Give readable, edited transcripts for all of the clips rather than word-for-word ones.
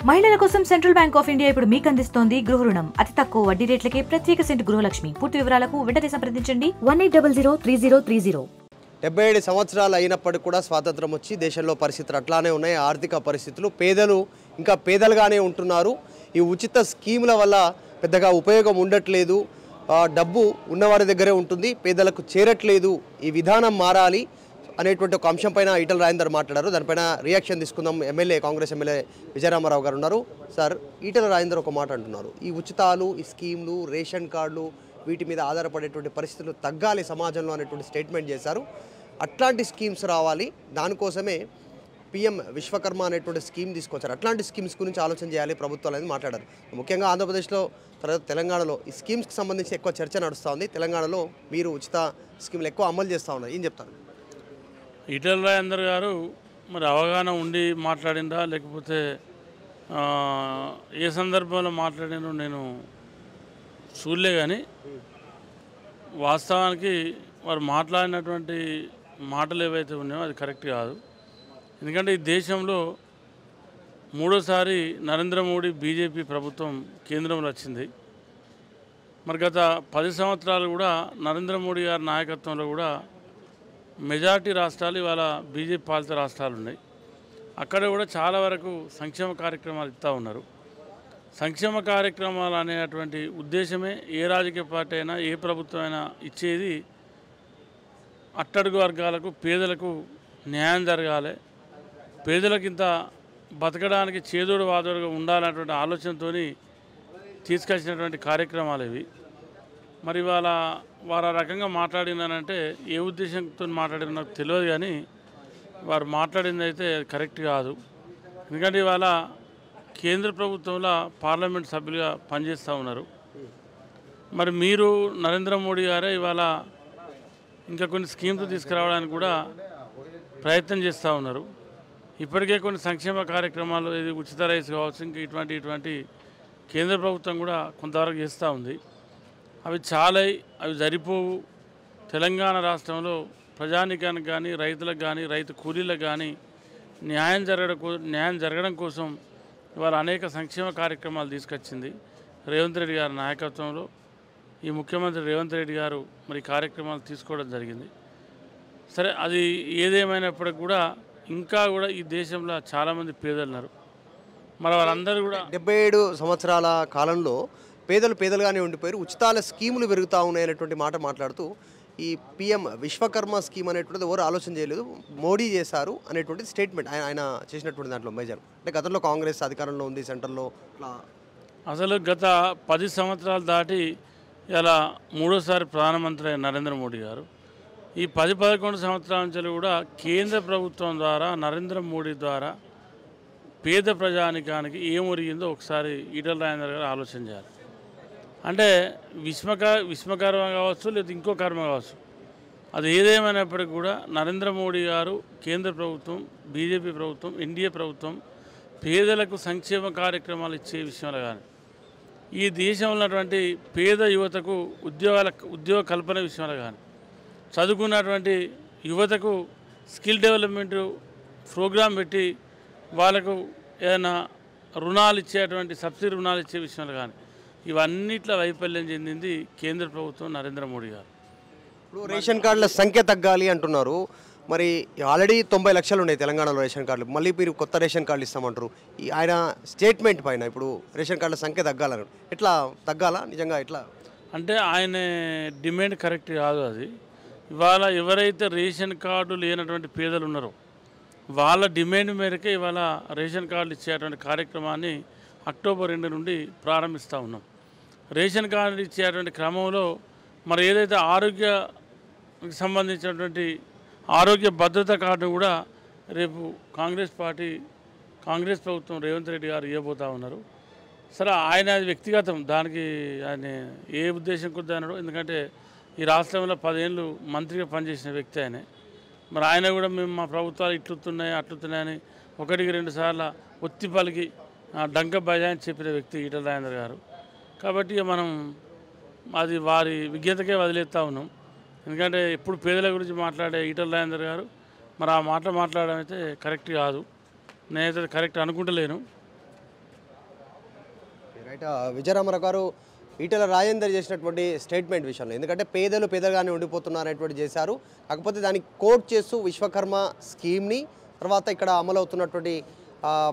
మహిళల కోసం central bank of India ఇప్పుడు మీకు అందిస్తోంది గృహ రుణం. అతి తక్కువ వడ్డీ రేట్లకే ప్రత్యేక సెంటు గృహలక్ష్మి. పూర్తి వివరాలకు వెంటనే సంప్రదించండి 18003030. 77 సంవత్సరాలు అయినప్పటికీ కూడా స్వాతంత్రం వచ్చి దేశంలో పరిస్థితులు అట్లానే ఉన్నాయి. ఆర్థిక పరిస్థితులు పేదలు ఇంకా పేదలుగానే ఉంటున్నారు. ఈ ఉచిత స్కీముల వల్ల పెద్దగా ఉపయోగం ఉండట్లేదు. డబ్బు ఉన్నవారి దగ్గరే ఉంటుంది, పేదలకు చేరట్లేదు. ఈ విధానం మారాలి అనేటువంటి ఒక అంశం పైన ఈటల రాజేందర్ మాట్లాడారు. దానిపైన రియాక్షన్ తీసుకుందాం. కాంగ్రెస్ ఎమ్మెల్యే విజయరామారావు గారు ఉన్నారు. సార్, ఈటల రాజేందర్ ఒక మాట అంటున్నారు, ఈ ఉచితాలు, ఈ స్కీమ్లు, రేషన్ కార్డులు వీటి మీద ఆధారపడేటువంటి పరిస్థితులు తగ్గాలి సమాజంలో అనేటువంటి స్టేట్మెంట్ చేశారు. అట్లాంటి స్కీమ్స్ రావాలి, దానికోసమే పిఎం విశ్వకర్మ అనేటువంటి స్కీమ్ తీసుకొచ్చారు. అట్లాంటి స్కీమ్స్ గురించి ఆలోచన చేయాలి ప్రభుత్వాలు అనేది మాట్లాడారు. ముఖ్యంగా ఆంధ్రప్రదేశ్లో, తర్వాత తెలంగాణలో ఈ స్కీమ్స్కి సంబంధించి ఎక్కువ చర్చ నడుస్తూ ఉంది. తెలంగాణలో మీరు ఉచిత స్కీమ్లు ఎక్కువ అమలు చేస్తూ ఉన్నారు, ఏం చెప్తారు? ఈటల రాజేందర్ గారు మరి అవగాహన ఉండి మాట్లాడిందా లేకపోతే ఏ సందర్భంలో మాట్లాడినో నేను చూడలే, కానీ వాస్తవానికి వారు మాట్లాడినటువంటి మాటలు ఏవైతే ఉన్నాయో అది కరెక్ట్ కాదు. ఎందుకంటే ఈ దేశంలో మూడోసారి నరేంద్ర మోడీ బీజేపీ ప్రభుత్వం కేంద్రంలో వచ్చింది. మరి గత 10 సంవత్సరాలు కూడా నరేంద్ర మోడీ గారి నాయకత్వంలో కూడా మెజారిటీ రాష్ట్రాలు ఇవాళ బీజేపీ పాలిత రాష్ట్రాలు ఉన్నాయి. అక్కడ కూడా చాలా వరకు సంక్షేమ కార్యక్రమాలు ఇస్తూ ఉన్నారు. సంక్షేమ కార్యక్రమాలు అనేటువంటి ఉద్దేశమే ఏ రాజకీయ పార్టీ అయినా, ఏ ప్రభుత్వం అయినా ఇచ్చేది అట్టడుగు వర్గాలకు, పేదలకు న్యాయం జరగాలి, పేదలకు ఇంత బతకడానికి చేదోడు వాదోడుగా ఉండాలనేటువంటి ఆలోచనతో తీసుకొచ్చినటువంటి కార్యక్రమాలు ఇవి. మరి ఇవాళ వారు ఆ రకంగా మాట్లాడినారంటే ఏ ఉద్దేశంతో మాట్లాడిన నాకు తెలియదు, కానీ వారు మాట్లాడింది అయితే కరెక్ట్ కాదు. ఎందుకంటే ఇవాళ కేంద్ర ప్రభుత్వంలో పార్లమెంట్ సభ్యులుగా పనిచేస్తూ ఉన్నారు. మరి మీరు నరేంద్ర మోడీ గారే ఇవాళ ఇంకా కొన్ని స్కీమ్స్ తీసుకురావడానికి కూడా ప్రయత్నం చేస్తూ ఉన్నారు. ఇప్పటికే కొన్ని సంక్షేమ కార్యక్రమాలు, ఇది ఉచిత రైస్ కావచ్చు, ఇంకా ఇటువంటి కేంద్ర ప్రభుత్వం కూడా కొంతవరకు చేస్తూ ఉంది. అవి చాలా, అవి సరిపోవు. తెలంగాణ రాష్ట్రంలో ప్రజానికానికి కానీ, రైతులకు కానీ, రైతు కూలీలకు కానీ న్యాయం జరగడం కోసం ఇవాళ అనేక సంక్షేమ కార్యక్రమాలు తీసుకొచ్చింది రేవంత్ రెడ్డి గారి నాయకత్వంలో. ఈ ముఖ్యమంత్రి రేవంత్ రెడ్డి గారు మరి కార్యక్రమాలు తీసుకోవడం జరిగింది. సరే, అది ఏదేమైనప్పటికీ కూడా ఇంకా కూడా ఈ దేశంలో చాలామంది పేదలు ఉన్నారు. మరి వారందరూ కూడా 77 సంవత్సరాల కాలంలో పేదలుగానే ఉండిపోయారు. ఉచితాల స్కీములు పెరుగుతూ ఉన్నాయి అనేటువంటి మాట మాట్లాడుతూ ఈ పిఎం విశ్వకర్మ స్కీమ్ అనేటువంటిది ఎవరు ఆలోచన చేయలేదు, మోడీ చేశారు అనేటువంటి స్టేట్మెంట్ ఆయన చేసినటువంటి దాంట్లో మేజర్. అంటే గతంలో కాంగ్రెస్ అధికారంలో ఉంది సెంట్రల్లో. అసలు గత 10 సంవత్సరాలు దాటి ఇలా మూడోసారి ప్రధానమంత్రి అయిన నరేంద్ర మోడీ గారు ఈ 10-11 సంవత్సరాల నుంచి కూడా కేంద్ర ప్రభుత్వం ద్వారా, నరేంద్ర మోడీ ద్వారా పేద ప్రజానికానికి ఏం ఒరిగిందో ఒకసారి ఈటల రాజేందర్ గారు ఆలోచన చేయాలి. అంటే విశ్వకర్మ కావచ్చు, లేదా ఇంకో కర్మ కావచ్చు, అది ఏదేమైనప్పటికీ కూడా నరేంద్ర మోడీ గారు, కేంద్ర ప్రభుత్వం, బీజేపీ ప్రభుత్వం, ఎన్డీఏ ప్రభుత్వం పేదలకు సంక్షేమ కార్యక్రమాలు ఇచ్చే విషయంలో కానీ, ఈ దేశంలో ఉన్నటువంటి పేద యువతకు ఉద్యోగ కల్పన విషయంలో కానీ, చదువుకున్నటువంటి యువతకు స్కిల్ డెవలప్మెంట్ ప్రోగ్రాం పెట్టి వాళ్ళకు ఏదైనా రుణాలు ఇచ్చేటువంటి సబ్సిడీ రుణాలు ఇచ్చే విషయంలో కానీ, ఇవన్నిట్లో వైఫల్యం చెందింది కేంద్ర ప్రభుత్వం, నరేంద్ర మోడీ గారు. ఇప్పుడు రేషన్ కార్డుల సంఖ్య తగ్గాలి అంటున్నారు. మరి ఆల్రెడీ 90 లక్షలు ఉన్నాయి తెలంగాణలో రేషన్ కార్డులు, మళ్ళీ మీరు కొత్త రేషన్ కార్డులు ఇస్తామంటారు. ఈ ఆయన స్టేట్మెంట్ పైన ఇప్పుడు రేషన్ కార్డుల సంఖ్య తగ్గాలని, ఎట్లా తగ్గాలా నిజంగా? ఎట్లా అంటే ఆయన డిమాండ్ కరెక్ట్ కాదు. అది ఇవాళ ఎవరైతే రేషన్ కార్డు లేనటువంటి పేదలు ఉన్నారో వాళ్ళ డిమాండ్ మేరకే ఇవాళ రేషన్ కార్డులు ఇచ్చేటువంటి కార్యక్రమాన్ని అక్టోబర్ 2 నుండి ప్రారంభిస్తూ ఉన్నాం. రేషన్ కార్డు ఇచ్చేటువంటి క్రమంలో మరి ఏదైతే ఆరోగ్యకి సంబంధించినటువంటి ఆరోగ్య భద్రత కార్డు కూడా రేపు కాంగ్రెస్ ప్రభుత్వం రేవంత్ రెడ్డి గారు ఇవ్వబోతూ ఉన్నారు. సరే, ఆయన అది వ్యక్తిగతం, దానికి ఆయన ఏ ఉద్దేశం కొద్ది అన్నాడు. ఎందుకంటే ఈ రాష్ట్రంలో 10 ఏళ్ళు మంత్రిగా పనిచేసిన వ్యక్తి ఆయనే. మరి ఆయన కూడా మేము మా ప్రభుత్వాలు అట్లుతున్నాయని 1-2 సార్లు ఒత్తి పలికి డంక బజాయని చెప్పిన వ్యక్తి ఈటల రాజేందర్ గారు. కాబట్టి మనం అది వారి విజ్ఞతకే వదిలేస్తూ ఉన్నాం. ఎందుకంటే ఎప్పుడు పేదల గురించి మాట్లాడే ఈటల రాజేందర్ గారు మరి ఆ మాట్లాడడం అయితే కరెక్ట్ కాదు. నేనైతే కరెక్ట్ అనుకుంటలేను. రైట్ విజయరామరావు గారు ఈటెల రాజేందర్ చేసినటువంటి స్టేట్మెంట్ విషయంలో ఎందుకంటే పేదలుగానే ఉండిపోతున్నారనేటువంటి చేశారు. కాకపోతే దానికి కోట్ చేస్తూ విశ్వకర్మ స్కీమ్ని తర్వాత ఇక్కడ అమలవుతున్నటువంటి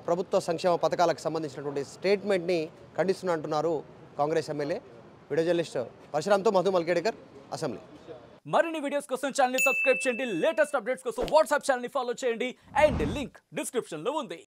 ప్రభుత్వ సంక్షేమ పథకాలకు సంబంధించినటువంటి స్టేట్మెంట్ని ఖండిస్తున్నట్టున్నారు కాంగ్రెస్ ఎమ్మెల్యే. వీడియో జర్నలిస్ట్ పరశురామ్తో మధు మల్కేడ్కర్, అసెంబ్లీ. మరిన్ని వీడియోస్ కోసం ఛానల్ ని సబ్స్క్రైబ్ చేయండి, లేటెస్ట్ అప్డేట్స్ కోసం వాట్సాప్ ఛానల్ ని ఫాలో చేయండి అండ్ లింక్ డిస్క్రిప్షన్ లో ఉంది.